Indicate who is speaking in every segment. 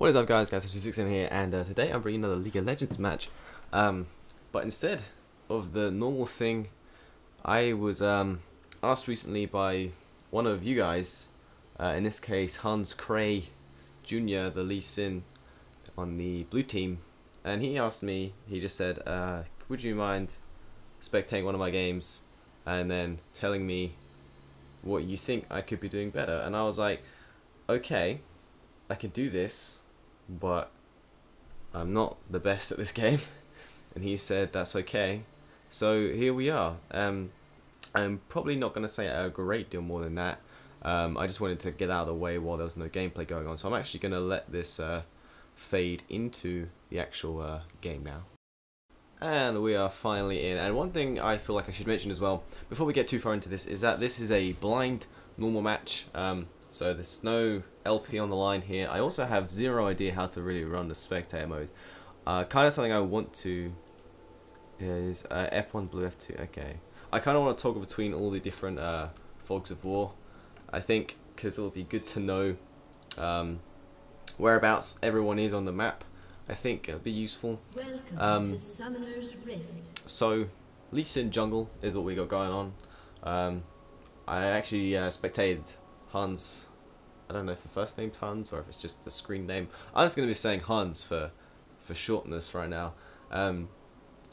Speaker 1: What is up, guys? Galaxyguy here, and today I'm bringing another League of Legends match. But instead of the normal thing, I was asked recently by one of you guys, in this case Hans Cray Jr., the Lee Sin on the blue team, and he asked me, he just said, would you mind spectating one of my games and then telling me what you think I could be doing better? And I was like, okay, I can do this, but I'm not the best at this game. And he said that's okay. So here we are. I'm probably not going to say a great deal more than that. I just wanted to get out of the way while there was no gameplay going on. So I'm actually going to let this fade into the actual game now. And we are finally in. And one thing I feel like I should mention as well, before we get too far into this, is that this is a blind normal match. So there's no LP on the line here. I also have zero idea how to really run the spectator mode. Kind of something I want to is F1 blue, F2. Okay. I kind of want to toggle between all the different fogs of war. I think because it'll be good to know whereabouts everyone is on the map. I think it'll be useful.
Speaker 2: Welcome to Summoner's Rift.
Speaker 1: So Lee Sin jungle is what we got going on. I actually spectated Hans. I don't know if the first name's Hans or if it's just the screen name. I'm just going to be saying Hans for shortness right now.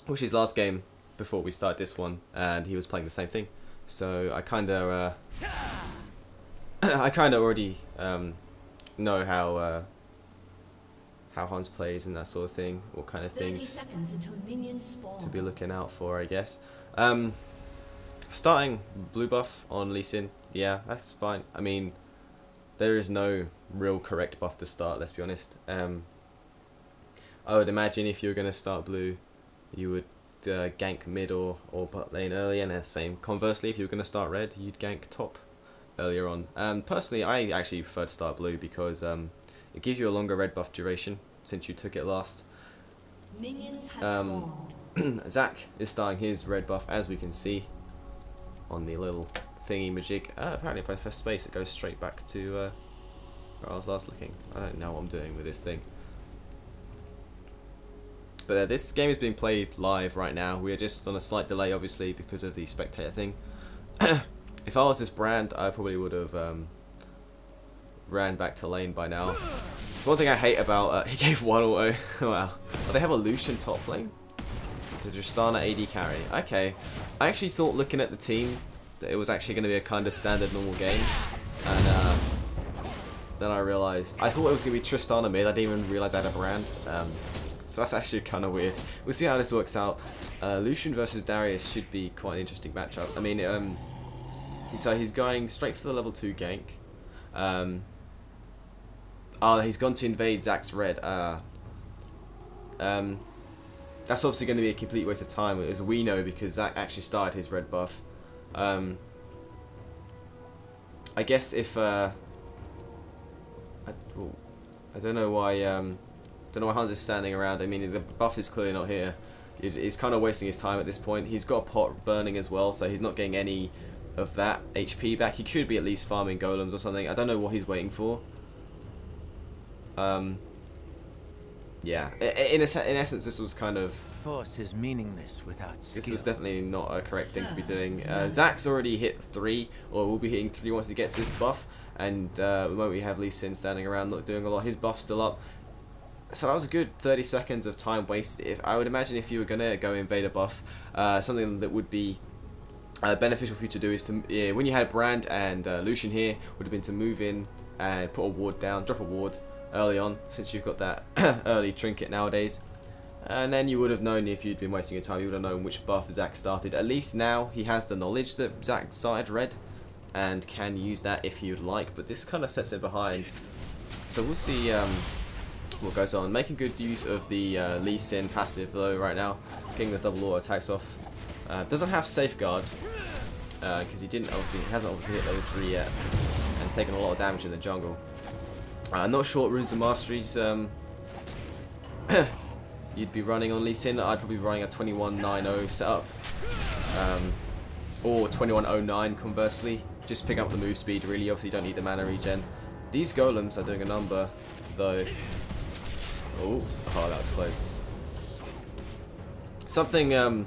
Speaker 1: Which his last game before we start this one, and he was playing the same thing. So I kind of already know how Hans plays and that sort of thing. What kind of things to be looking out for, I guess. Starting blue buff on Lee Sin, yeah, that's fine. I mean, there is no real correct buff to start, let's be honest. I would imagine if you were going to start blue, you would gank mid or bot lane early, and the same conversely, if you were going to start red, you'd gank top earlier on. Personally, I actually prefer to start blue because it gives you a longer red buff duration since you took it last.
Speaker 2: Minions have spawned.
Speaker 1: Zach is starting his red buff, as we can see on the little thingy majig. Apparently if I press space it goes straight back to where I was last looking. I don't know what I'm doing with this thing. But this game is being played live right now. We are just on a slight delay, obviously, because of the spectator thing. If I was this brand, I probably would have ran back to lane by now. It's one thing I hate about he gave one auto. Wow. Oh, they have a Lucian top lane. The Tristana AD carry. Okay. I actually thought, looking at the team, that it was actually going to be a kind of standard normal game. And then I realised, I thought it was going to be Tristana mid. I didn't even realise I had a brand. So that's actually kind of weird. We'll see how this works out. Lucian versus Darius should be quite an interesting matchup. I mean, so he's going straight for the level 2 gank. Oh, he's gone to invade Zach's red. That's obviously going to be a complete waste of time, as we know, because Zach actually started his red buff. I guess if I don't know why Hans is standing around. I mean, the buff is clearly not here. He's kind of wasting his time at this point. He's got a pot burning as well, so he's not getting any of that HP back. He should be at least farming golems or something. I don't know what he's waiting for. Yeah, in essence, this was kind of...
Speaker 3: Force is meaningless without skill.
Speaker 1: This was definitely not a correct thing to be doing. Zach's already hit 3, or will be hitting 3 once he gets this buff. And the moment we have Lee Sin standing around not doing a lot, his buff's still up. So that was a good 30 seconds of time wasted. I would imagine if you were going to go invade a buff, something that would be beneficial for you to do is to, when you had Brand and Lucian here, would have been to move in and put a ward down, drop a ward early on, since you've got that early trinket nowadays. And then you would have known, if you'd been wasting your time, you would have known which buff Zach started. At least now he has the knowledge that Zach started red and can use that if you'd like, but this kind of sets it behind. So we'll see what goes on. Making good use of the Lee Sin passive though right now, getting the double auto attacks off. Doesn't have safeguard because he hasn't obviously hit level 3 yet and taken a lot of damage in the jungle. Not sure what runes and masteries you'd be running on Lee Sin. I'd probably be running a 2190 setup, or 2109 conversely. Just pick up the move speed really. Obviously you don't need the mana regen. These golems are doing a number though. Oh, that was close. Something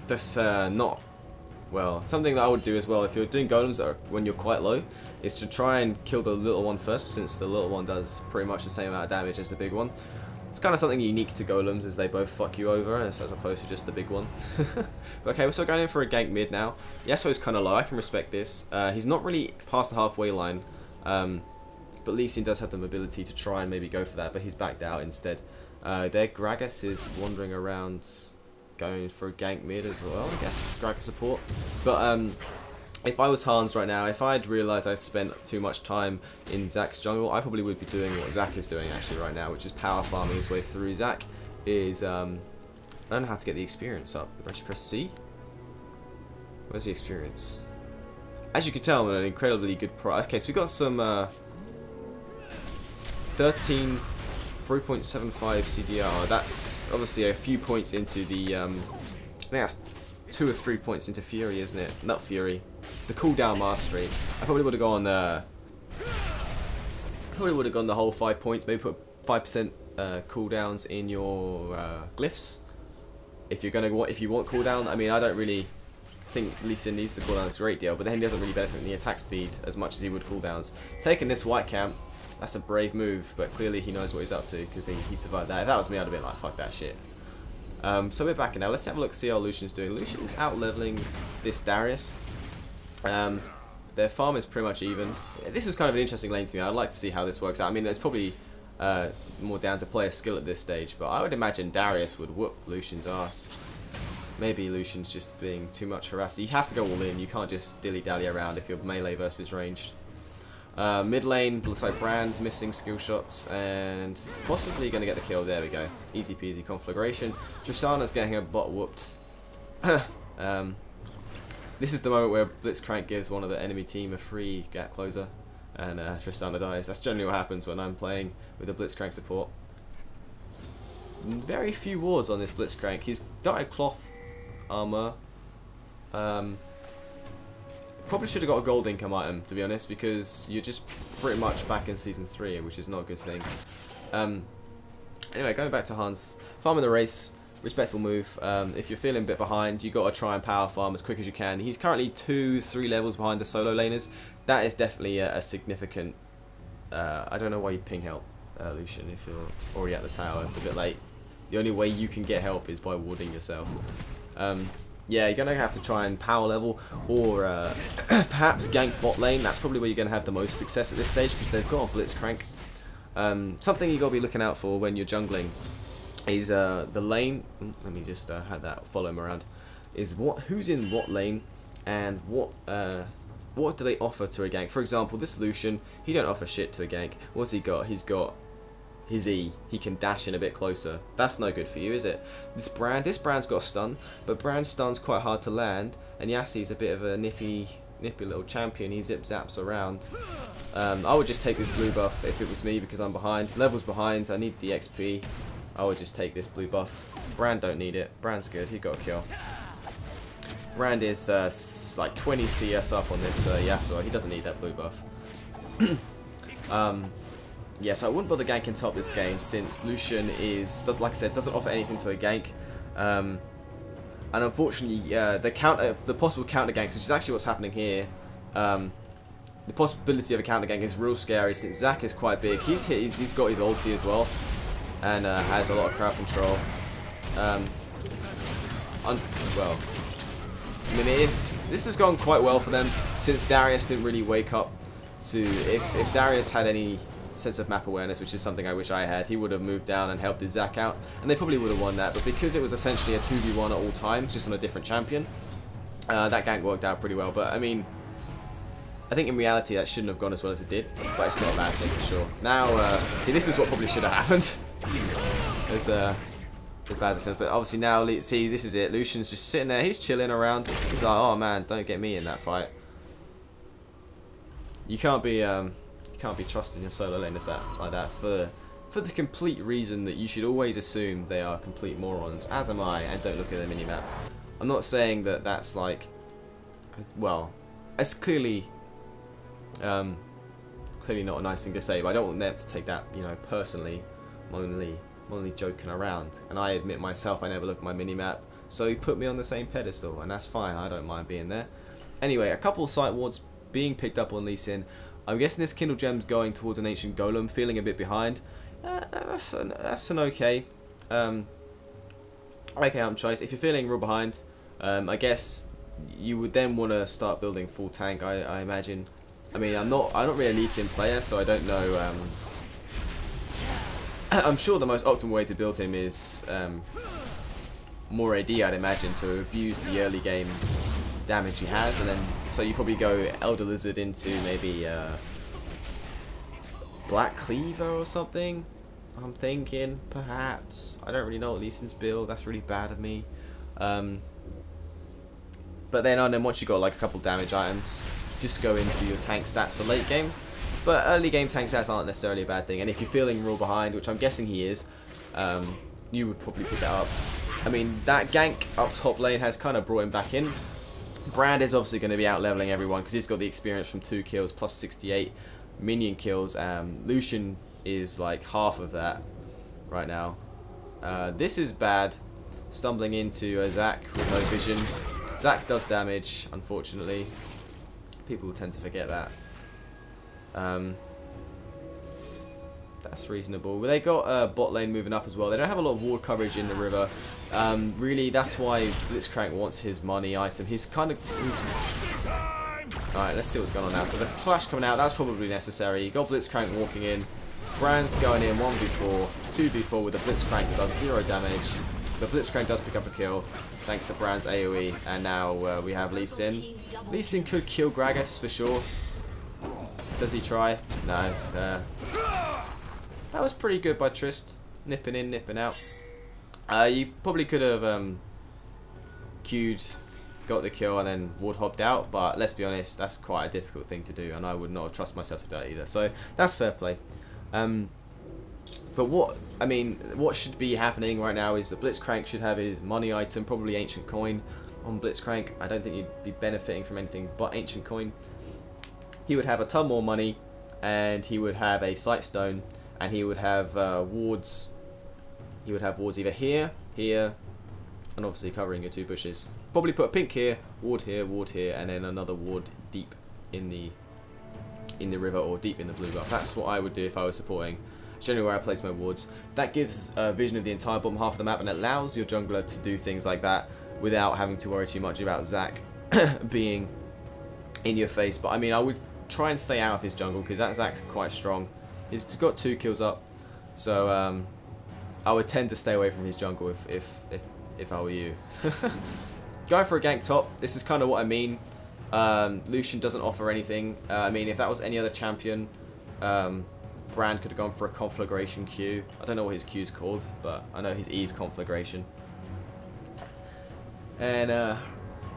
Speaker 1: that's not... Well, something that I would do as well if you're doing golems when you're quite low is to try and kill the little one first, since the little one does pretty much the same amount of damage as the big one. It's kind of something unique to golems, as they both fuck you over as opposed to just the big one. Okay, we're still going in for a gank mid now. Yasuo's kind of low, I can respect this. He's not really past the halfway line, but Lee Sin does have the ability to try and maybe go for that, but he's backed out instead. Their Gragas is wandering around going for a gank mid as well, I guess, Gragas support. But if I was Hans right now, if I'd realised I'd spent too much time in Zack's jungle, I probably would be doing what Zack is doing actually right now, which is power farming his way through. Zack is, I don't know how to get the experience up. I should press C? Where's the experience? As you can tell, I'm an incredibly good pro. Okay, so we got some 3.75 CDR. That's obviously a few points into the, I think that's 2 or 3 points into Fury, isn't it? Not Fury. The cooldown mastery. I probably would have gone. Probably would have gone the whole 5 points. Maybe put 5% cooldowns in your glyphs. If you're gonna if you want cooldown. I mean, I don't really think Lee Sin needs the cooldowns a great deal, but then he doesn't really benefit from the attack speed as much as he would cooldowns. Taking this white camp, that's a brave move, but clearly he knows what he's up to because he survived that. If that was me, I'd have been like, fuck that shit. So we're back in now. Let's have a look, see how Lucian's doing. Lucian's out leveling this Darius. Their farm is pretty much even. This is kind of an interesting lane to me. I'd like to see how this works out. I mean, it's probably more down to player skill at this stage, but I would imagine Darius would whoop Lucian's ass. Maybe Lucian's just being too much harassed. You have to go all in. You can't just dilly-dally around if you're melee versus ranged. Mid lane, looks like Brand's missing skill shots and possibly going to get the kill. There we go. Easy peasy conflagration. Tristana's getting her butt whooped. This is the moment where Blitzcrank gives one of the enemy team a free gap closer and Tristana dies. That's generally what happens when I'm playing with a Blitzcrank support. Very few wards on this Blitzcrank. He's dyed cloth armor. Probably should have got a gold income item, to be honest, because you're just pretty much back in Season 3, which is not a good thing. Anyway, going back to Hans. Farming the race, respectful move. If you're feeling a bit behind, you got to try and power farm as quick as you can. He's currently 2-3 levels behind the solo laners. That is definitely a significant... I don't know why you'd ping help, Lucian, if you're already at the tower. It's a bit late. The only way you can get help is by warding yourself. Yeah, you're going to have to try and power level or perhaps gank bot lane. That's probably where you're going to have the most success at this stage because they've got a Blitzcrank. Something you got to be looking out for when you're jungling is the lane. Let me just have that follow him around. Is who's in what lane and what do they offer to a gank? For example, this Lucian, he don't offer shit to a gank. What's he got? He's got his E. He can dash in a bit closer. That's no good for you, is it? This Brand's got a stun, but Brand's stun's quite hard to land, and Yassi's a bit of a nippy little champion. He zip zaps around. I would just take this blue buff if it was me because I'm behind. Levels behind. I need the XP. I would just take this blue buff. Brand don't need it. Brand's good. He got a kill. Brand is like 20 CS up on this Yasuo. He doesn't need that blue buff. Yeah, so I wouldn't bother ganking top this game since Lucian like I said, doesn't offer anything to a gank. And unfortunately, the possible counter ganks, which is actually what's happening here, the possibility of a counter gank is real scary since Zack is quite big. He's got his ulti as well, and has a lot of crowd control. Well, I mean, this has gone quite well for them since Darius didn't really wake up to. If Darius had any sense of map awareness, which is something I wish I had, he would have moved down and helped his Zack out, and they probably would have won that. But because it was essentially a 2v1 at all times, just on a different champion, that gank worked out pretty well. But I mean, I think in reality that shouldn't have gone as well as it did, but it's not a bad thing for sure. Now, see, this is what probably should have happened. It's bad sense, but obviously now, see, this is it. Lucian's just sitting there, he's chilling around. He's like, oh man, don't get me in that fight. You can't be trusting your solo laners like that for the complete reason that you should always assume they are complete morons, as am I, and don't look at the minimap. I'm not saying that that's like, well, it's clearly not a nice thing to say, but I don't want them to take that, you know, personally. I'm only joking around. And I admit myself, I never look at my mini-map. So he put me on the same pedestal, and that's fine. I don't mind being there. Anyway, a couple of sight wards being picked up on Lee Sin. I'm guessing this Kindle Gem's going towards an Ancient Golem, feeling a bit behind. That's an okay. Okay, choice. If you're feeling real behind, I guess you would then want to start building full tank. I imagine. I mean, I'm not really a Lee Sin player, so I don't know. I'm sure the most optimal way to build him is more AD, I'd imagine, to abuse the early game damage he has, and then so you probably go Elder Lizard into maybe Black Cleaver or something. I'm thinking perhaps. I don't really know what Lee Sin's build. That's really bad of me. But then once you got like a couple damage items, just go into your tank stats for late game. But early game tank stats aren't necessarily a bad thing. And if you're feeling real behind, which I'm guessing he is, you would probably pick that up. I mean, that gank up top lane has kind of brought him back in. Brand is obviously going to be out leveling everyone because he's got the experience from 2 kills plus 68 minion kills. Lucian is like half of that right now. This is bad. Stumbling into a Zac with no vision. Zac does damage, unfortunately. People tend to forget that. That's reasonable. They got bot lane moving up as well. They don't have a lot of ward coverage in the river. Really, that's why Blitzcrank wants his money item. Alright, let's see what's going on now. So the flash coming out, that's probably necessary. You got Blitzcrank walking in. Brand's going in 1v4, 2v4 with a Blitzcrank that does 0 damage. The Blitzcrank does pick up a kill, thanks to Brand's AoE. And now we have Lee Sin. Lee Sin could kill Gragas for sure. Does he try? No. That was pretty good by Trist. Nipping in, nipping out. You probably could have queued, got the kill, and then ward hopped out. But let's be honest, that's quite a difficult thing to do, and I would not trust myself to do that either. So that's fair play. But what should be happening right now is that Blitzcrank should have his money item, probably Ancient Coin, on Blitzcrank. I don't think he'd be benefiting from anything but Ancient Coin. He would have a ton more money, and he would have a Sight Stone, and he would have wards. He would have wards either here, here, and obviously covering your 2 bushes. Probably put a pink here, ward here, and then another ward deep in the river or deep in the blue buff. That's what I would do if I was supporting. Generally where I place my wards. That gives vision of the entire bottom half of the map and allows your jungler to do things like that without having to worry too much about Zac being in your face. But I mean, I would try and stay out of his jungle because that Zac's quite strong. He's got 2 kills up, so I would tend to stay away from his jungle if I were you. Going for a gank top. This is kind of what I mean. Lucian doesn't offer anything. I mean, if that was any other champion, Brand could have gone for a conflagration Q. I don't know what his Q is called, but I know his E is conflagration. And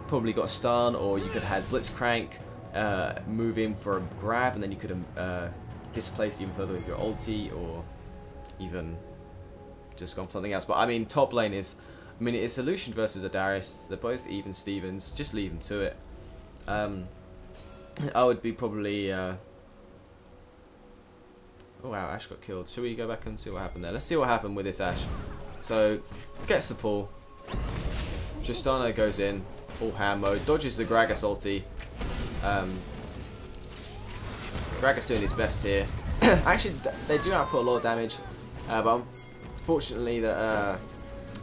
Speaker 1: probably got a stun, or you could have had Blitzcrank move in for a grab, and then you could have displaced even further with your ulti, or even just gone for something else. But I mean, top lane is, I mean, it's a Lucian versus a Darius. They're both even Stevens. Just leave them to it. I would be probably. Oh wow, Ashe got killed. Should we go back and see what happened there? Let's see what happened with this Ashe. So, gets the pull. Tristana goes in, all ham mode, dodges the Gragas ulti. Gragas doing his best here. Actually, they do output a lot of damage, but unfortunately, there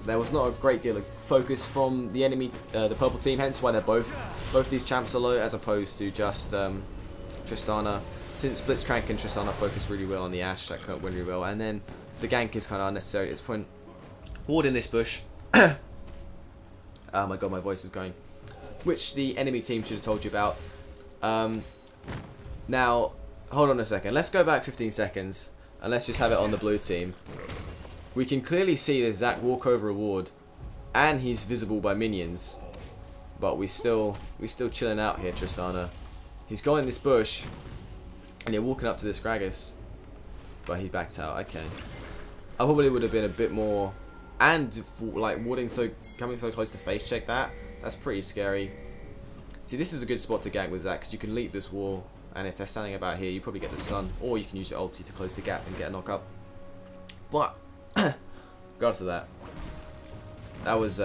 Speaker 1: was not a great deal of focus from the enemy, the purple team. Hence why they're both these champs are low, as opposed to just Tristana. Since Blitzcrank and Tristana focus really well on the Ashe, that went really well, and then the gank is kind of unnecessary at this point. Ward in this bush. Oh my god, my voice is going. Which the enemy team should have told you about. Now, hold on a second. Let's go back 15 seconds, and let's just have it on the blue team. We can clearly see there's Zac walk over a ward, and he's visible by minions. But we're still chilling out here, Tristana. He's gone in this bush, and you're walking up to this Gragas, but he backed out. Okay, I probably would have been a bit more, and like warding coming so close to face check that. That's pretty scary. See, this is a good spot to gank with Zac because you can leap this wall, and if they're standing about here, you probably get the stun, or you can use your ulti to close the gap and get a knock up. But regardless of that, that was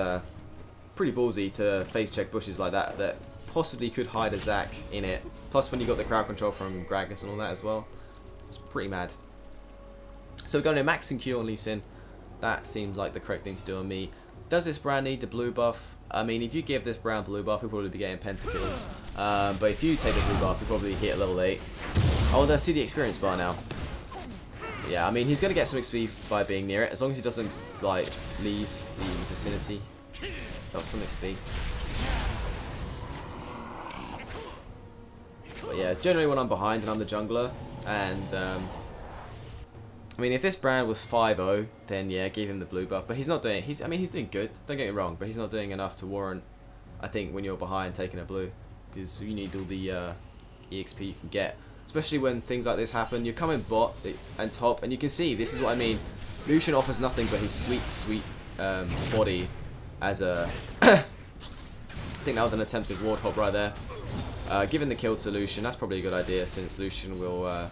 Speaker 1: pretty ballsy to face check bushes like that that possibly could hide a Zac in it. Plus when you got the crowd control from Gragas and all that as well. It's pretty mad. So we're going to max and Q on Lee Sin. That seems like the correct thing to do on me. Does this brand need the blue buff? I mean, if you give this brand blue buff, you'll probably be getting pentakills. But if you take the blue buff, you'll probably hit level 8. Oh, I see the experience bar now. Yeah, I mean, he's going to get some XP by being near it, as long as he doesn't, like, leave the vicinity. That's some XP. But yeah, generally when I'm behind and I'm the jungler, and, I mean, if this brand was 5-0, then yeah, give him the blue buff. But he's not doing it. I mean, he's doing good, don't get me wrong, but he's not doing enough to warrant, I think, when you're behind taking a blue. Because you need all the EXP you can get. Especially when things like this happen, you're coming bot and top, and you can see, this is what I mean. Lucian offers nothing but his sweet, sweet body as a... I think that was an attempted ward hop right there. Giving the kill to Lucian, that's probably a good idea, since Lucian will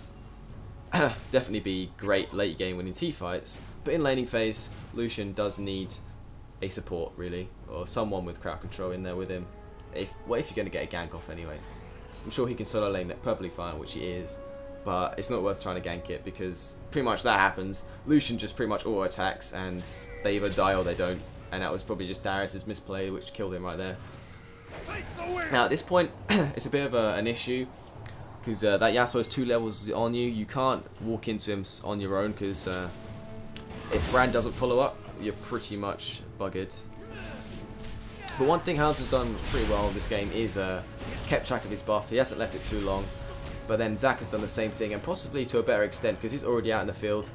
Speaker 1: definitely be great late game winning T-fights. But in laning phase, Lucian does need a support, really, or someone with crowd control in there with him. What if you're going to get a gank off anyway? I'm sure he can solo lane that perfectly fine, which he is, but it's not worth trying to gank it because pretty much that happens. Lucian just pretty much auto attacks and they either die or they don't, and that was probably just Darius's misplay which killed him right there. Now at this point, it's a bit of an issue because that Yasuo is 2 levels on you. You can't walk into him on your own because if Brand doesn't follow up, you're pretty much buggered. But one thing Hans has done pretty well in this game is kept track of his buff. He hasn't left it too long. But then Zac has done the same thing, and possibly to a better extent, because he's already out in the field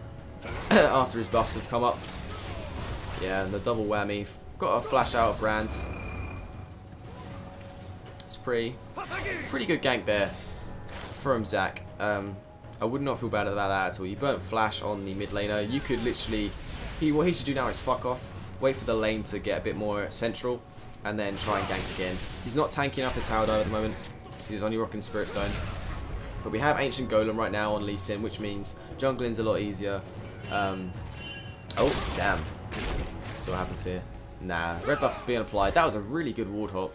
Speaker 1: after his buffs have come up. Yeah, and the double whammy. Got a flash out of Brand. It's pretty good gank there from Zac. I would not feel bad about that at all. You burnt flash on the mid laner. You could literally... what he should do now is fuck off. Wait for the lane to get a bit more central. And then try and gank again. He's not tanky enough to tower dive at the moment. He's only rocking Spirit Stone. But we have Ancient Golem right now on Lee Sin, which means jungling's a lot easier. Oh, damn. See what happens here. Nah, red buff being applied. That was a really good ward hop.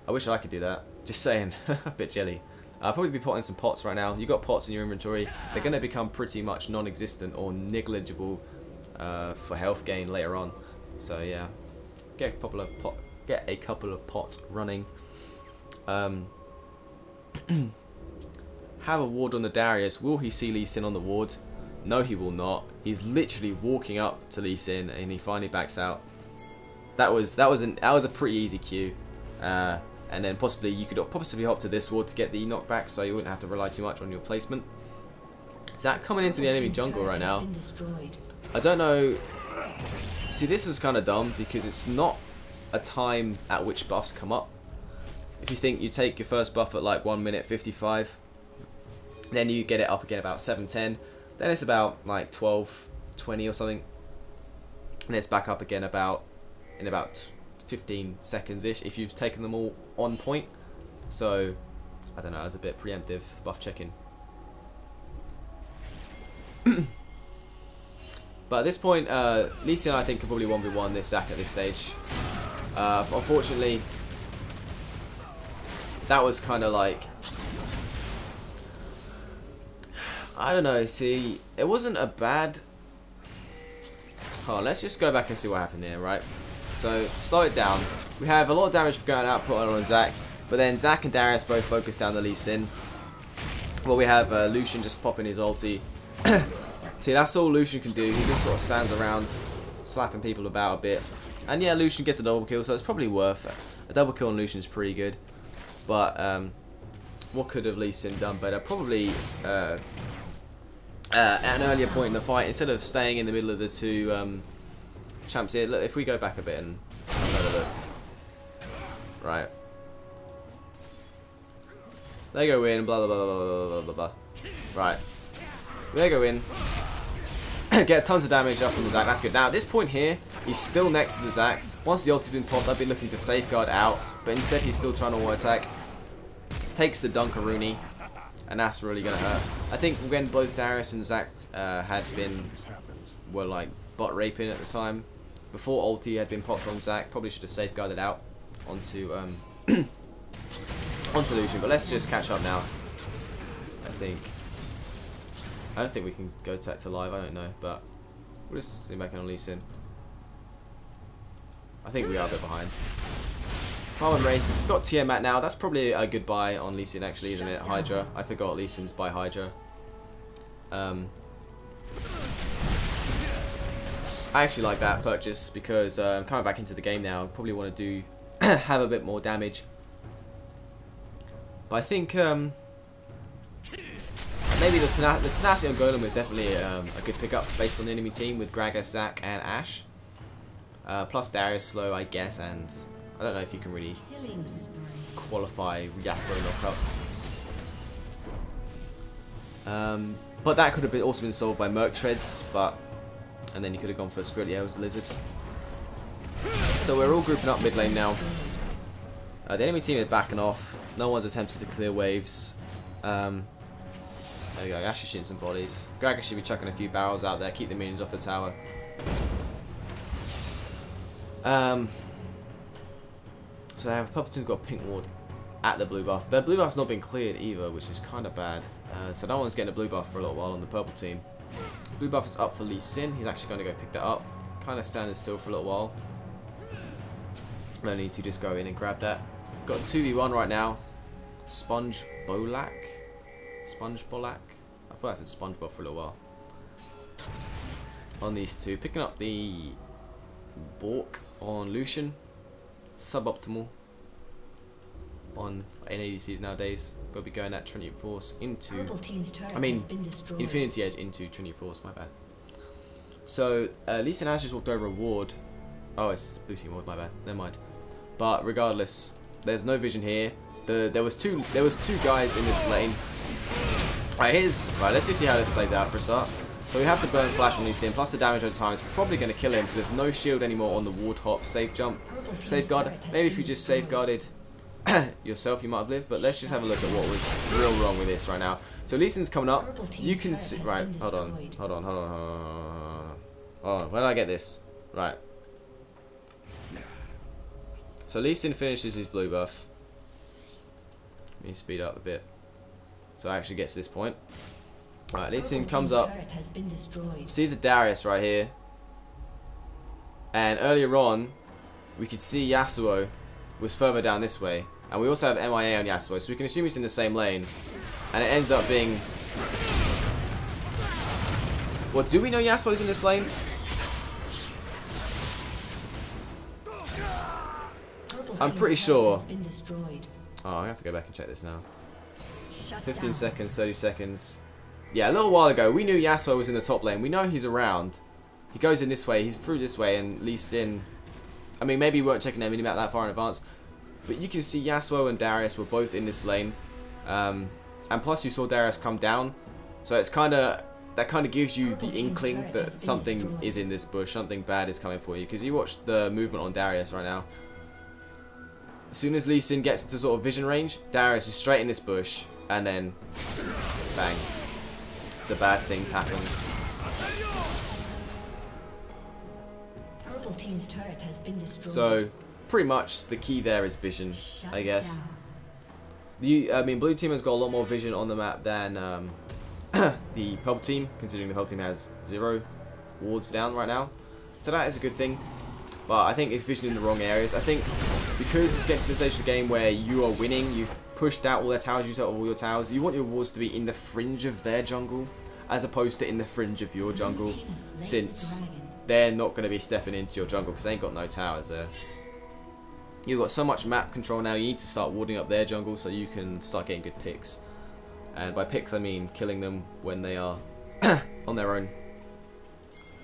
Speaker 1: I wish I could do that. Just saying. A bit jelly. I'll probably be potting some pots right now. You've got pots in your inventory. They're going to become pretty much non-existent or negligible for health gain later on. So yeah, get a couple of pots running. Have a ward on the Darius. Will he see Lee Sin on the ward? No, he will not. He's literally walking up to Lee Sin and he finally backs out. That was a pretty easy Q. And then possibly you could possibly hop to this ward to get the knockback, so you wouldn't have to rely too much on your placement. Zac coming into the enemy jungle right now. I don't know. See, this is kind of dumb because it's not a time at which buffs come up. If you think you take your first buff at like 1 minute 55, then you get it up again about 7:10, then it's about like 12:20 or something, and it's back up again in about 15 seconds ish if you've taken them all on point. So I don't know, it's a bit preemptive buff checking. But at this point, Lee Sin I think can probably 1v1 this Zac at this stage. Unfortunately, that was kind of like, I don't know, see, it wasn't a bad... Hold on, let's just go back and see what happened here, right? So, slow it down. We have a lot of damage going output on Zac, but then Zac and Darius both focus down the Lee Sin. Well, we have Lucian just popping his ulti. See, that's all Lucian can do. He just sort of stands around, slapping people about a bit. And yeah, Lucian gets a double kill, so it's probably worth it. A double kill on Lucian is pretty good. But, what could have Lee Sin done better? Probably, at an earlier point in the fight, instead of staying in the middle of the two champs here. Look, if we go back a bit and have a look. Right. They go in, blah, blah, blah, blah, blah, blah, blah, blah. Right. They go in. Get tons of damage off from the Zac. That's good. Now, at this point here, he's still next to the Zac. Once the ulti's been popped, I've been looking to safeguard out. But instead, he's still trying to auto attack. Takes the Dunkaroonie. And that's really going to hurt. I think when both Darius and Zac had been were like bot raping at the time. Before ulti had been popped on Zac, probably should have safeguarded out onto onto Lucian. But let's just catch up now. I don't think we can go to live. I don't know, but we'll just zoom back in on Lee Sin. I think we are a bit behind. Farm and race got Tiamat now. That's probably a good buy on Lee Sin, actually, isn't it? Hydra. I forgot Lee Sin's by Hydra. I actually like that purchase because coming back into the game now, probably want to do have a bit more damage. But I think maybe the tenacity on Golem is definitely a good pickup based on the enemy team with Gragas, Zac, and Ashe. Plus Darius slow, I guess, and I don't know if you can really qualify Yasuo knockup. But that could have also been solved by Merc Treads, and then you could have gone for Spirit Elves Lizard. So we're all grouping up mid lane now. The enemy team is backing off. No one's attempting to clear waves. There we go. Ashe shooting some volleys. Gragas should be chucking a few barrels out there, keep the minions off the tower. So they have Purple Team's got a pink ward at the blue buff. The blue buff's not been cleared either, which is kind of bad. So no one's getting a blue buff for a little while on the purple team. Blue buff is up for Lee Sin. He's actually going to go pick that up. Kind of standing still for a little while. No need to just go in and grab that. Got a 2v1 right now. Sponge Bolak. I thought I said SpongeBob for a little while. On these two. Picking up the Bork on Lucian. Suboptimal on ADCs nowadays. Got to be going at Trinity Force into... Infinity Edge into Trinity Force, my bad. So, Lee Sin has just walked over a ward. Oh, it's blue team ward, my bad. Never mind. But regardless, there's no vision here. There was two guys in this lane. Right, let's just see how this plays out for a start. So we have the burn flash on Lee Sin, plus the damage over time is probably going to kill him because there's no shield anymore on the ward hop, safe jump, safeguard. Maybe if you just safeguarded yourself, you might have lived. But let's just have a look at what was real wrong with this right now. So Lee Sin's coming up. You can see. Right, hold on. Where did I get this? Right. So Lee Sin finishes his blue buff. Let me speed up a bit. So I actually get to this point. Alright, Lee Sin comes up, sees a Darius right here, and earlier on we could see Yasuo was further down this way, and we also have MIA on Yasuo, so we can assume he's in the same lane, and it ends up being... Well, do we know Yasuo's in this lane? I'm pretty sure. Oh, I have to go back and check this now. 15 seconds, 30 seconds. Yeah, a little while ago, we knew Yasuo was in the top lane. We know he's around. He goes in this way, he's through this way, and Lee Sin... I mean, maybe we weren't checking their minimap that far in advance, but you can see Yasuo and Darius were both in this lane. And plus you saw Darius come down, so it's that kind of gives you the inkling that something is in this bush, something bad is coming for you, because you watch the movement on Darius right now. As soon as Lee Sin gets into sort of vision range, Darius is straight in this bush, and then bang. The bad things happen.
Speaker 2: Purple team's turret has been destroyed.
Speaker 1: So, pretty much the key there is vision, I guess. I mean, blue team has got a lot more vision on the map than the purple team, considering the purple team has 0 wards down right now. So that is a good thing. But I think it's vision in the wrong areas. I think because it's getting to the stage of the game where you are winning, you've pushed out all their towers, used out all your towers, you want your wards to be in the fringe of their jungle, as opposed to in the fringe of your jungle, since they're not going to be stepping into your jungle because they ain't got no towers there. You've got so much map control now, you need to start warding up their jungle so you can start getting good picks. And by picks I mean killing them when they are on their own.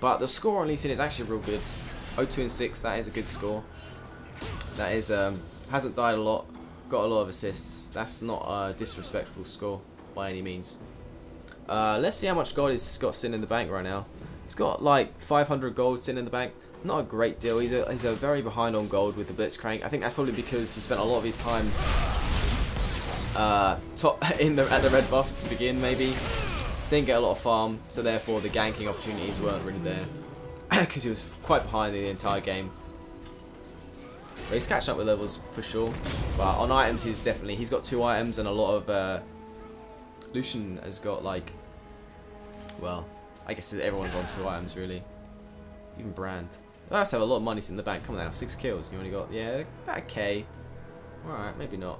Speaker 1: But the score on Lee Sin is actually real good. 0-2-6, that is a good score. That is, hasn't died a lot, got a lot of assists. That's not a disrespectful score by any means. Let's see how much gold he's got sitting in the bank right now. He's got like 500 gold sitting in the bank. Not a great deal. He's a very behind on gold with the Blitzcrank. I think that's probably because he spent a lot of his time at the red buff to begin, maybe. didn't get a lot of farm, so therefore the ganking opportunities weren't really there because he was quite behind in the entire game. But he's catching up with levels for sure. But on items, he's got 2 items, and a lot of Lucian has got like, well, I guess everyone's on 2 items really. Even Brand. I must have a lot of money sitting in the bank. Come on now, 6 kills. You only got, yeah, about a K. Alright, maybe not.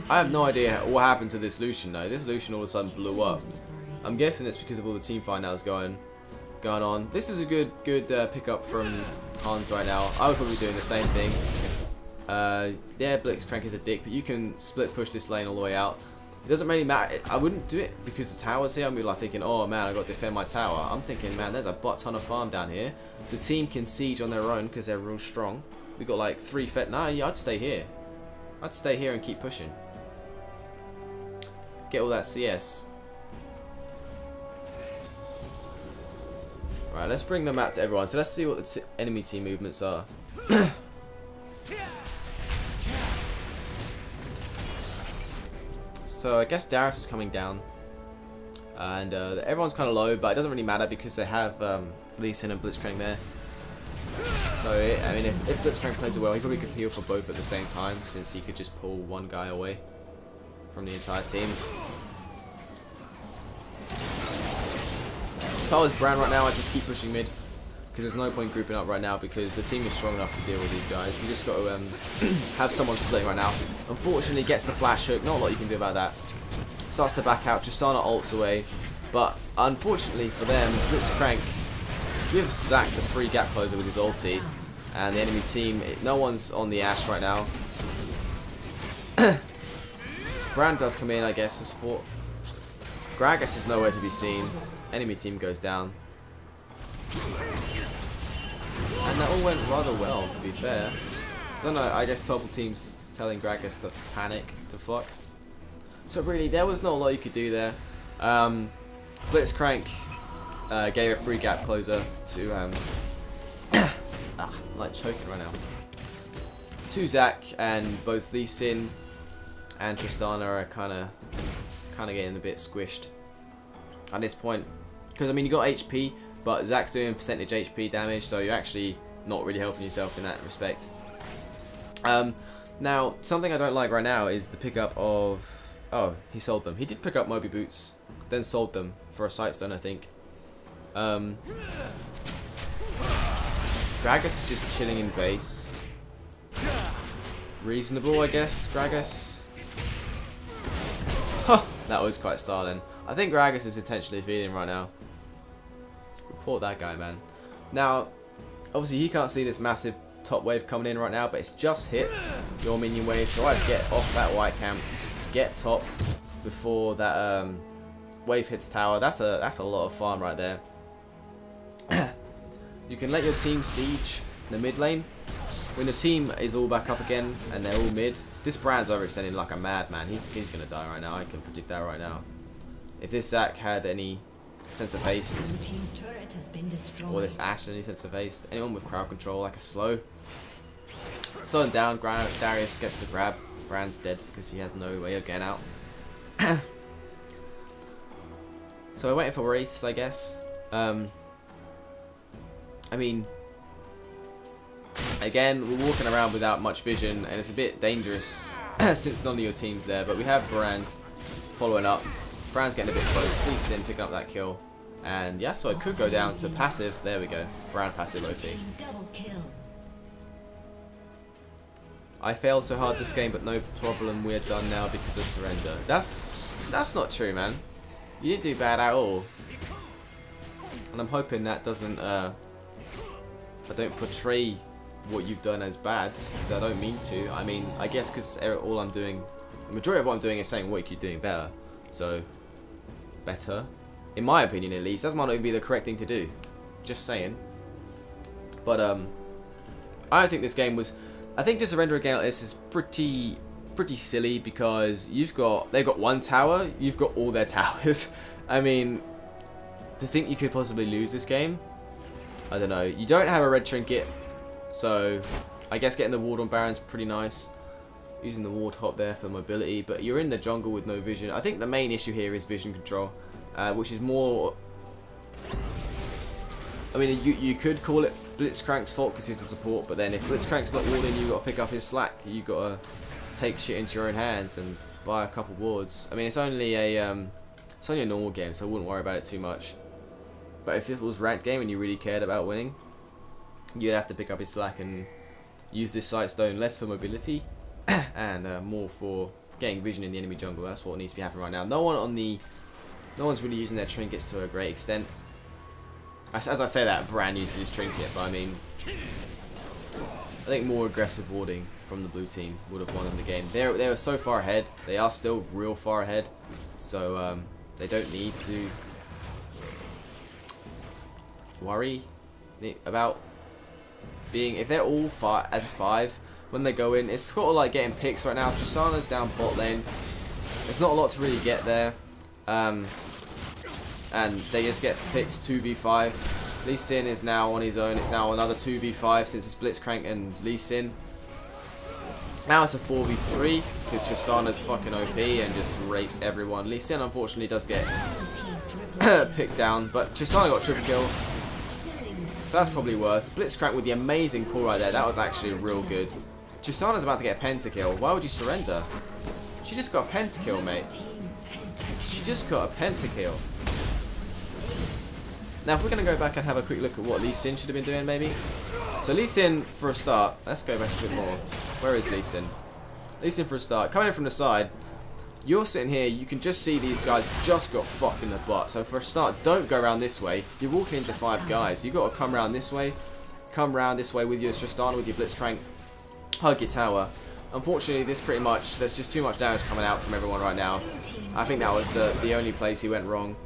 Speaker 1: I have no idea what happened to this Lucian though. This Lucian all of a sudden blew up. I'm guessing it's because of all the team fight now going on. This is a good pickup from Hans right now. I would probably be doing the same thing. Yeah, Blitzcrank is a dick, but you can split push this lane all the way out. It doesn't really matter. I wouldn't do it because the tower's here. I'm be like thinking, oh man, I got to defend my tower. I'm thinking, man, there's a butt ton of farm down here. The team can siege on their own because they're real strong. We got like 3 fet. Nah, yeah, I'd stay here. I'd stay here and keep pushing. Get all that CS. Right, let's bring them out to everyone. So let's see what the enemy team movements are. So I guess Darius is coming down. And everyone's kind of low, but it doesn't really matter because they have Lee Sin and Blitzcrank there. So, I mean, if Blitzcrank plays it well, he probably could heal for both at the same time, since he could just pull one guy away from the entire team. If I was Brand right now, I'd just keep pushing mid, because there's no point grouping up right now, because the team is strong enough to deal with these guys. You just got to have someone splitting right now. Unfortunately, gets the flash hook, not a lot you can do about that. Starts to back out, Tristana ults away, but unfortunately for them, Blitzcrank gives Zac the free gap closer with his ulti, and the enemy team, no one's on the Ashe right now. Brand does come in, I guess, for support. Gragas is nowhere to be seen. Enemy team goes down. And that all went rather well, to be fair. I don't know, I guess purple team's telling Gragas to panic, to fuck. So really, there was not a lot you could do there. Blitzcrank gave a free gap closer to I'm like choking right now. To Zac, and both Lee Sin and Tristana are kind of getting a bit squished at this point, because I mean you got HP, but Zac's doing percentage HP damage, so you're actually not really helping yourself in that respect. Now something I don't like right now is the pickup of, oh, he sold them. He did pick up Moby Boots, then sold them for a Sightstone, I think. Gragas is just chilling in base. Reasonable, I guess, Gragas. Huh, that was quite styling. I think Gragas is intentionally feeding right now. Report that guy, man. Now, obviously you can't see this massive top wave coming in right now, but it's just hit your minion wave, so I'd get off that white camp, get top before that wave hits tower. That's a lot of farm right there. You can let your team siege the mid lane. When the team is all back up again and they're all mid, this Brand's overextending like a madman. He's gonna die right now. I can predict that right now. If this Zac had any sense of haste, or this Ashe had any sense of haste, anyone with crowd control like a slow, slowing down, Darius gets the grab. Brand's dead because he has no way of getting out. So we're waiting for Wraiths, I guess. I mean, again, we're walking around without much vision, and it's a bit dangerous since none of your team's there. But we have Brand following up. Brand's getting a bit close. Lee Sin picking up that kill. And yeah, so I could go down to passive. There we go. Brand passive OP. I failed so hard this game, but no problem. We're done now because of surrender. That's not true, man. You didn't do bad at all. And I'm hoping that doesn't I don't portray what you've done as bad, because I don't mean to. I mean, I guess because all I'm doing, the majority of what I'm doing is saying what you could be doing better. So, better, in my opinion at least. That might not even be the correct thing to do. Just saying. But I don't think this game was. I think the surrender against this is pretty silly, because they've got one tower, you've got all their towers. I mean, to think you could possibly lose this game, I don't know. You don't have a red trinket, so I guess getting the ward on Baron's pretty nice. using the warthog there for mobility, but you're in the jungle with no vision. I think the main issue here is vision control, which is more... I mean, you could call it Blitzcrank's fault because he's a support, but then if Blitzcrank's not warding, you got to pick up his slack. You got to take shit into your own hands and buy a couple wards. I mean, it's only a normal game, so I wouldn't worry about it too much. But if it was ranked game and you really cared about winning, you'd have to pick up his slack and use this sight stone less for mobility and more for getting vision in the enemy jungle. That's what needs to be happening right now. No one's really using their trinkets to a great extent. As I say that, Bran uses his trinket, but I mean, I think more aggressive warding from the blue team would have won in the game. They were so far ahead. They are still real far ahead, so they don't need to worry about being, if they're all as a 5 when they go in. It's sort of like getting picks right now. Tristana's down bot lane. There's not a lot to really get there, and they just get picked 2v5. Lee Sin is now on his own. It's now another 2v5 since it's Blitzcrank and Lee Sin. Now it's a 4v3 because Tristana's fucking OP and just rapes everyone. Lee Sin unfortunately does get picked down, but Tristana got triple kill, so that's probably worth. Blitzcrank with the amazing pull right there. That was actually real good. Tristana's about to get a pentakill. Why would you surrender? She just got a pentakill, mate. She just got a pentakill. Now, if we're going to go back and have a quick look at what Lee Sin should have been doing, maybe. So Lee Sin, for a start, let's go back a bit more. Where is Lee Sin? Lee Sin, for a start, coming in from the side. You're sitting here, you can just see these guys just got fucked in the butt. So for a start, don't go around this way. You're walking into 5 guys. You got to come around this way. Come around this way with your Tristana, with your Blitzcrank. Hug your tower. Unfortunately, this pretty much, there's just too much damage coming out from everyone right now. I think that was the only place he went wrong.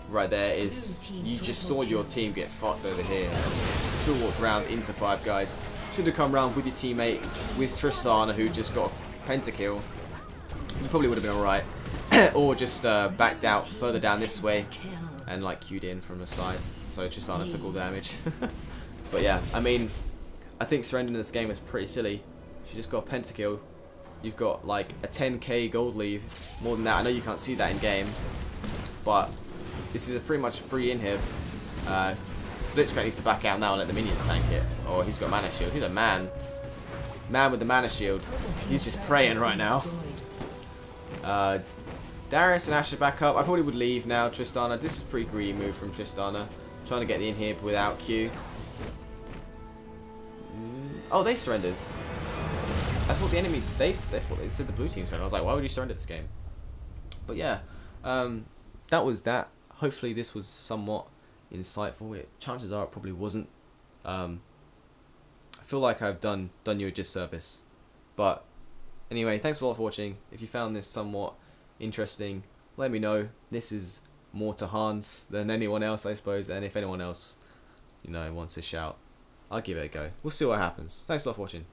Speaker 1: Right there is, you just saw your team get fucked over here and still walked around into 5 guys. Should have come around with your teammate, with Tristana, who just got a pentakill. You probably would have been alright. Or just backed out further down this way and like queued in from the side. So Tristana took all the damage. But yeah, I mean, I think surrendering this game is pretty silly. She just got a pentakill. You've got like a 10k gold lead. More than that, I know you can't see that in game, but this is a pretty much free inhib. Blitzcrank needs to back out now and let the minions tank it. Or he's got mana shield. He's a man. Man with the mana shield. He's just praying right now. Darius and Asher back up. I probably would leave now, Tristana. This is a pretty greedy move from Tristana. Trying to get the inhib without Q. Oh, they surrendered. I thought the enemy, they thought they said the blue team surrendered. I was like, why would you surrender this game? But yeah, that was that. Hopefully this was somewhat insightful. Chances are it probably wasn't. I feel like I've done you a disservice. But anyway, thanks a lot for watching. If you found this somewhat interesting, let me know. This is more to Hans than anyone else, I suppose. And if anyone else, you know, wants a shout, I'll give it a go. We'll see what happens. Thanks a lot for watching.